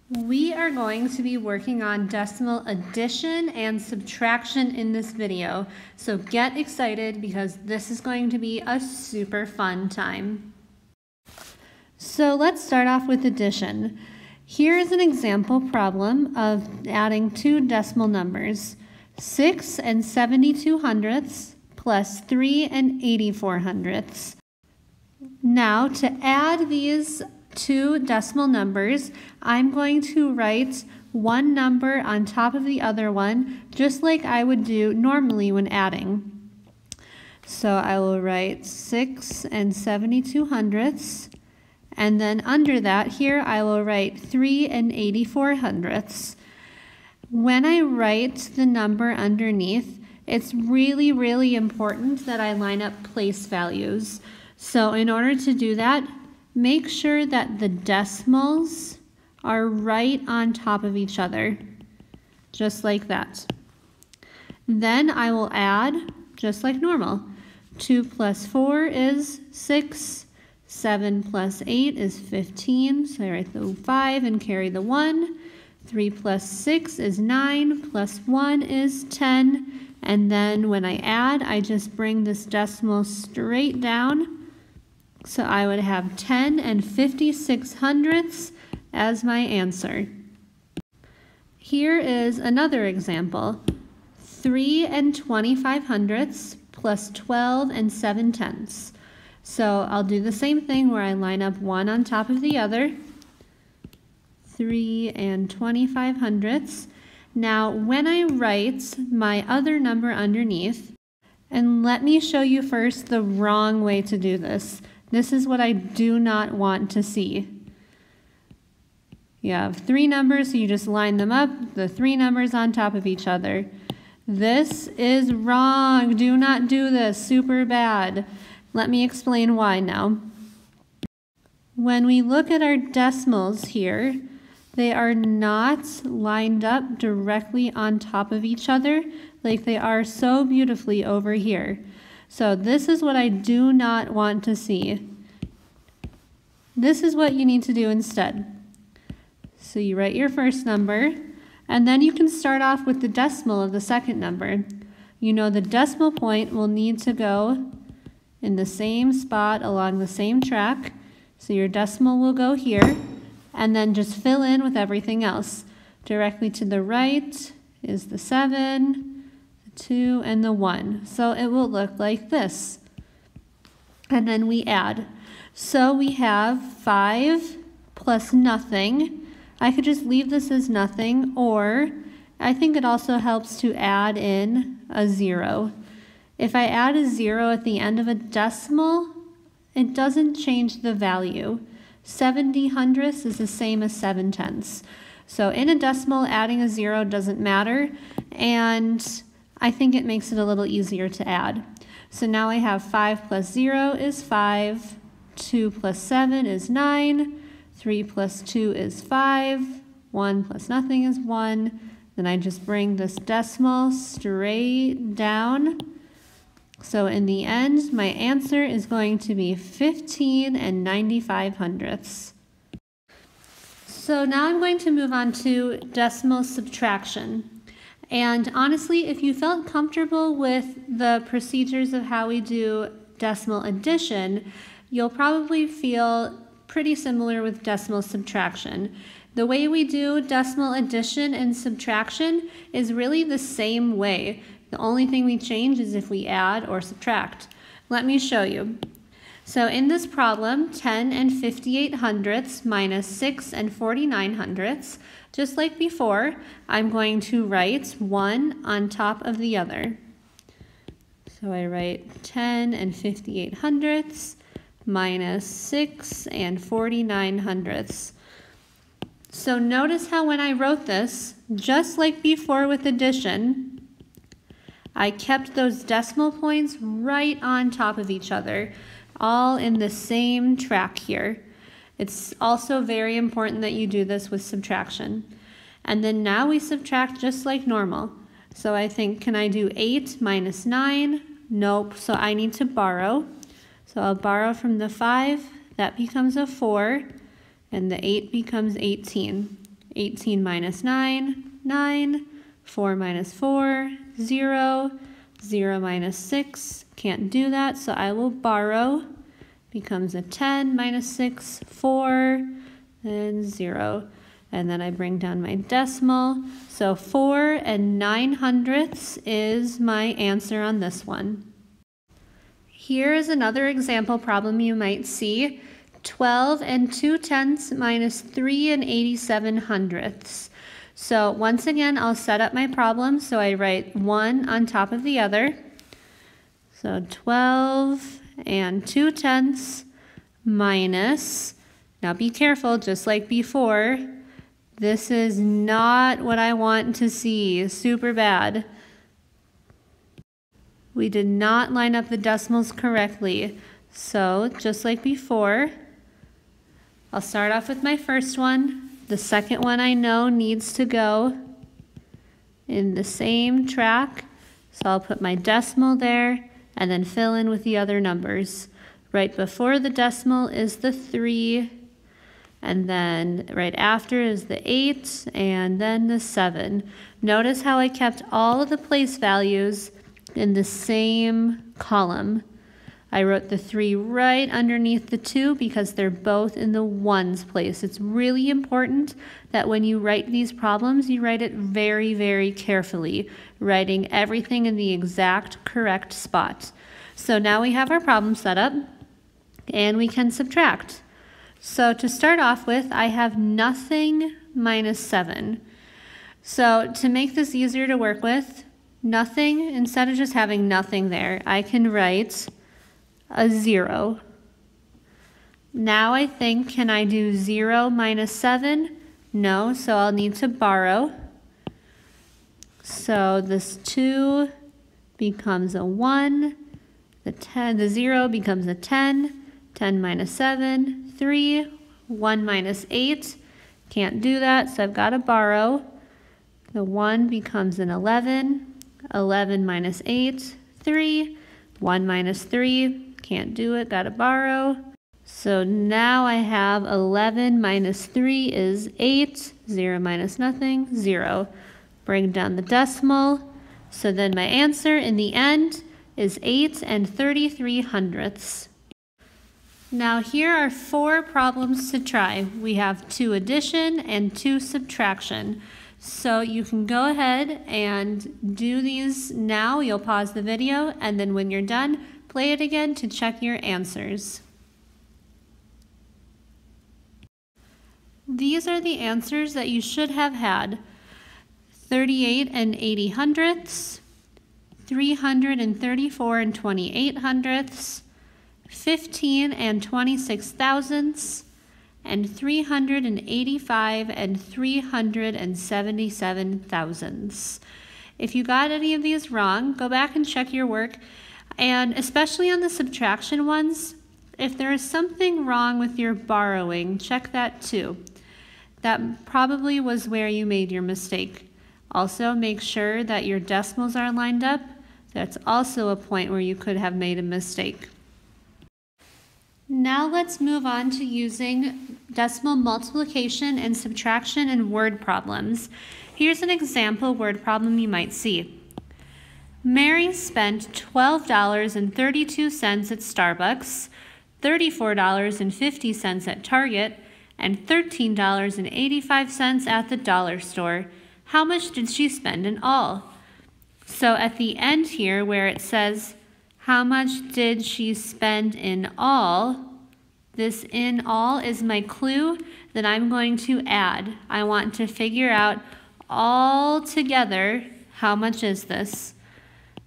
We are going to be working on decimal addition and subtraction in this video, so get excited because this is going to be a super fun time. So let's start off with addition. Here is an example problem of adding two decimal numbers, 6 and 72 hundredths plus 3 and 84 hundredths. Now to add these two decimal numbers, I'm going to write one number on top of the other one, just like I would do normally when adding. So I will write 6 and 72 hundredths, and then under that here I will write 3 and 84 hundredths. When I write the number underneath, it's really important that I line up place values. So in order to do that, make sure that the decimals are right on top of each other, just like that. Then I will add, just like normal. 2 plus 4 is 6, 7 plus 8 is 15, so I write the 5 and carry the 1. 3 plus 6 is 9, plus 1 is 10, and then when I add, I just bring this decimal straight down. So I would have 10 and 56 hundredths as my answer. Here is another example. 3 and 25 hundredths plus 12 and 7 tenths. So I'll do the same thing where I line up one on top of the other. 3 and 25 hundredths. Now when I write my other number underneath, and let me show you first the wrong way to do this. This is what I do not want to see. You have three numbers, so you just line them up, the three numbers on top of each other. This is wrong. Do not do this. Super bad. Let me explain why now. When we look at our decimals here, they are not lined up directly on top of each other like they are so beautifully over here. So this is what I do not want to see. This is what you need to do instead. So you write your first number, and then you can start off with the decimal of the second number. You know the decimal point will need to go in the same spot along the same track. So your decimal will go here, and then just fill in with everything else. Directly to the right is the 7, 2, and the 1. So it will look like this. And then we add. So we have 5 plus nothing. I could just leave this as nothing, or I think it also helps to add in a 0. If I add a 0 at the end of a decimal, it doesn't change the value. 70 hundredths is the same as 7 tenths. So in a decimal, adding a 0 doesn't matter, and I think it makes it a little easier to add. So now I have 5 plus 0 is 5, 2 plus 7 is 9, 3 plus 2 is 5, 1 plus nothing is 1. Then I just bring this decimal straight down. So in the end, my answer is going to be 15 and 95 hundredths. So now I'm going to move on to decimal subtraction. And honestly, if you felt comfortable with the procedures of how we do decimal addition, you'll probably feel pretty similar with decimal subtraction. The way we do decimal addition and subtraction is really the same way. The only thing we change is if we add or subtract. Let me show you. So in this problem, 10 and 58 hundredths minus 6 and 49 hundredths, just like before, I'm going to write one on top of the other. So I write 10 and 58 hundredths minus 6 and 49 hundredths. So notice how when I wrote this, just like before with addition, I kept those decimal points right on top of each other, all in the same track here. It's also very important that you do this with subtraction. And then now we subtract just like normal. So I think, can I do 8 minus 9? Nope, so I need to borrow. So I'll borrow from the 5, that becomes a 4, and the 8 becomes 18. 18 minus 9, 9. 4 minus 4, 0. 0 minus 6, can't do that, so I will borrow. Becomes a 10 minus 6, 4, and 0. And then I bring down my decimal. So 4 9/100 is my answer on this one. Here is another example problem you might see. 12 2/10 minus 3 87/100. So once again, I'll set up my problem so I write one on top of the other. So 12 2/10 minus, now be careful, just like before, this is not what I want to see, super bad. We did not line up the decimals correctly. So just like before, I'll start off with my first one. The second one I know needs to go in the same track. So I'll put my decimal there and then fill in with the other numbers. Right before the decimal is the 3, and then right after is the 8, and then the 7. Notice how I kept all of the place values in the same column. I wrote the 3 right underneath the 2 because they're both in the ones place. It's really important that when you write these problems, you write it very, very carefully, writing everything in the exact correct spot. So now we have our problem set up, and we can subtract. So to start off with, I have nothing minus 7. So to make this easier to work with, nothing, instead of just having nothing there, I can write a 0. Now I think, can I do 0 minus 7? No, so I'll need to borrow. So this 2 becomes a 1, the 0 becomes a 10, 10 minus 7, 3, 1 minus 8, can't do that, so I've got to borrow. The 1 becomes an 11, 11 minus 8, 3, 1 minus 3, can't do it, gotta borrow. So now I have 11 minus 3 is 8, 0 minus nothing, 0. Bring down the decimal. So then my answer in the end is 8 33/100. Now here are 4 problems to try. We have 2 addition and 2 subtraction. So you can go ahead and do these now. You'll pause the video, and then when you're done, play it again to check your answers. These are the answers that you should have had. 38 80/100, 334 28/100, 15 26/1000, and 385 377/1000. If you got any of these wrong, go back and check your work. And especially on the subtraction ones, if there is something wrong with your borrowing, check that too. That probably was where you made your mistake. Also, make sure that your decimals are lined up. That's also a point where you could have made a mistake. Now let's move on to using decimal multiplication and subtraction in word problems. Here's an example word problem you might see. Mary spent $12.32 at Starbucks, $34.50 at Target, and $13.85 at the dollar store. How much did she spend in all? So at the end here where it says, how much did she spend in all? This in all is my clue that I'm going to add. I want to figure out all together, how much is this?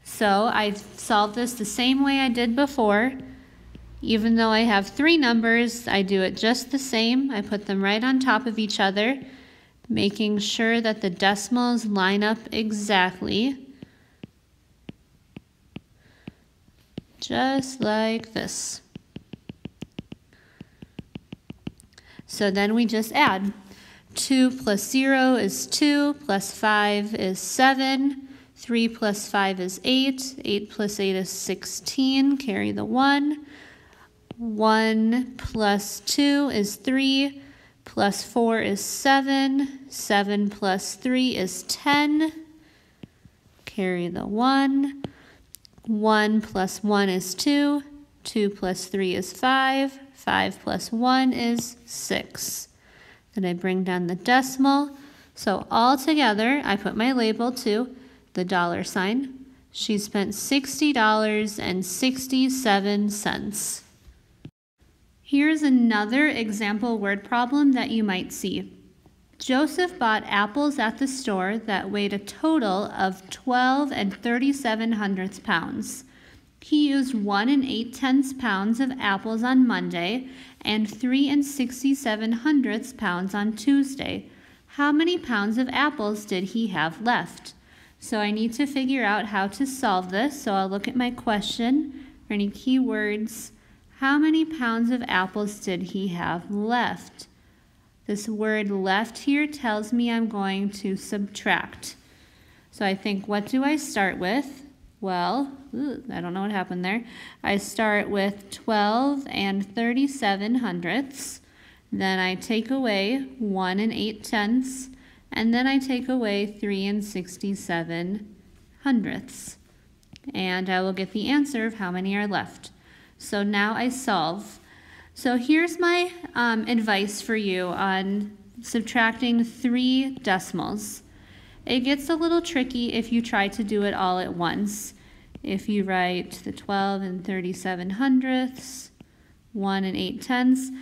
So I solved this the same way I did before. Even though I have 3 numbers, I do it just the same. I put them right on top of each other, making sure that the decimals line up exactly. Just like this. So then we just add. 2 plus 0 is 2, plus 5 is 7, 3 plus 5 is 8, 8 plus 8 is 16, carry the 1. 1 plus 2 is 3, plus 4 is 7. 7 plus 3 is 10. Carry the 1. 1 plus 1 is 2. 2 plus 3 is 5. 5 plus 1 is 6. Then I bring down the decimal. So all together, I put my label to the dollar sign. She spent $60.67. Here's another example word problem that you might see. Joseph bought apples at the store that weighed a total of 12 3/37 pounds. He used 1 8/10 pounds of apples on Monday and 3 67 pounds on Tuesday. How many pounds of apples did he have left? So I need to figure out how to solve this. So I'll look at my question for any keywords. How many pounds of apples did he have left? This word left here tells me I'm going to subtract. So I think, what do I start with? Well, I don't know what happened there. I start with 12 3/37. Then I take away 1 8/10, and then I take away 3 67. And I will get the answer of how many are left. So now I solve. So here's my advice for you on subtracting 3 decimals. It gets a little tricky if you try to do it all at once. If you write the 12 3/37, 1 8/10,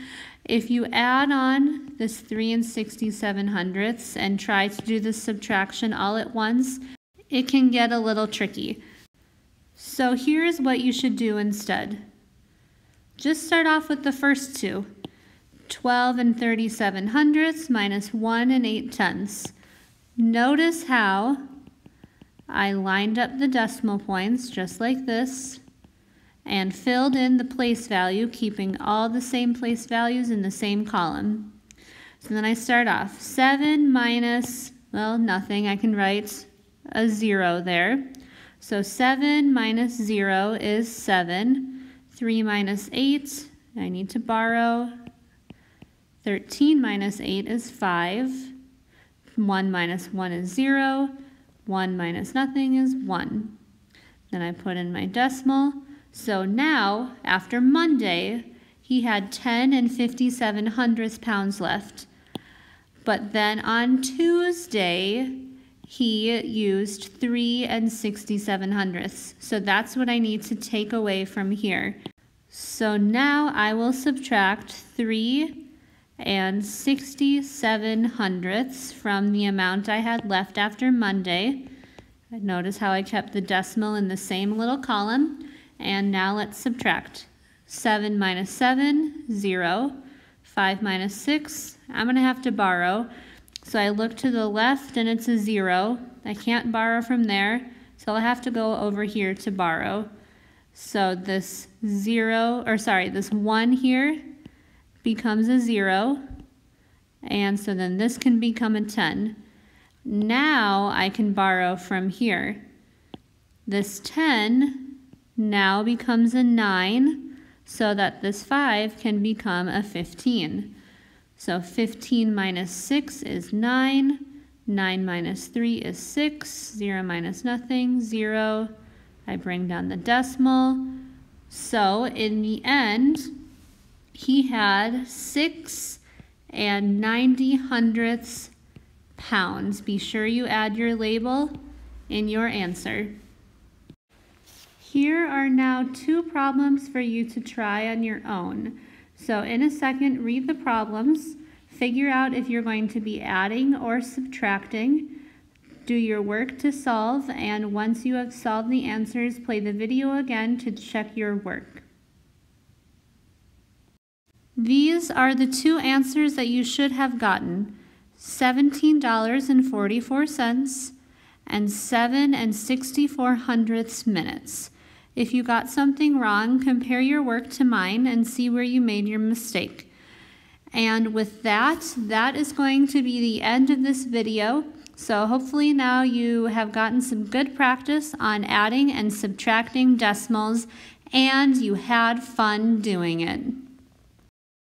if you add on this 3 67 and try to do the subtraction all at once, it can get a little tricky. So here's what you should do instead. Just start off with the first two. 12 3/37 minus 1 8/10. Notice how I lined up the decimal points just like this and filled in the place value, keeping all the same place values in the same column. So then I start off. 7 minus, well, nothing. I can write a 0 there. So 7 minus 0 is 7. 3 minus 8, I need to borrow. 13 minus 8 is 5. 1 minus 1 is 0. 1 minus nothing is 1. Then I put in my decimal. So now, after Monday, he had 10 57 pounds left. But then on Tuesday, he used 3 67. So that's what I need to take away from here. So now I will subtract 3 67 from the amount I had left after Monday. Notice how I kept the decimal in the same little column. And now let's subtract. 7 minus 7, 0. 5 minus 6, I'm going to have to borrow. So I look to the left and it's a 0. I can't borrow from there, so I'll have to go over here to borrow. So this this 1 here becomes a 0. And so then this can become a 10. Now I can borrow from here. This 10 now becomes a 9, so that this 5 can become a 15. So 15 minus 6 is 9. 9 minus 3 is 6. 0 minus nothing, 0. I bring down the decimal. So in the end, he had 6 90 pounds. Be sure you add your label in your answer. Here are now 2 problems for you to try on your own. So in a second, read the problems, figure out if you're going to be adding or subtracting, do your work to solve, and once you have solved the answers, play the video again to check your work. These are the 2 answers that you should have gotten: $17.44 and 7 64 minutes. If you got something wrong, compare your work to mine and see where you made your mistake. And with that is going to be the end of this video. So hopefully now you have gotten some good practice on adding and subtracting decimals, and you had fun doing it.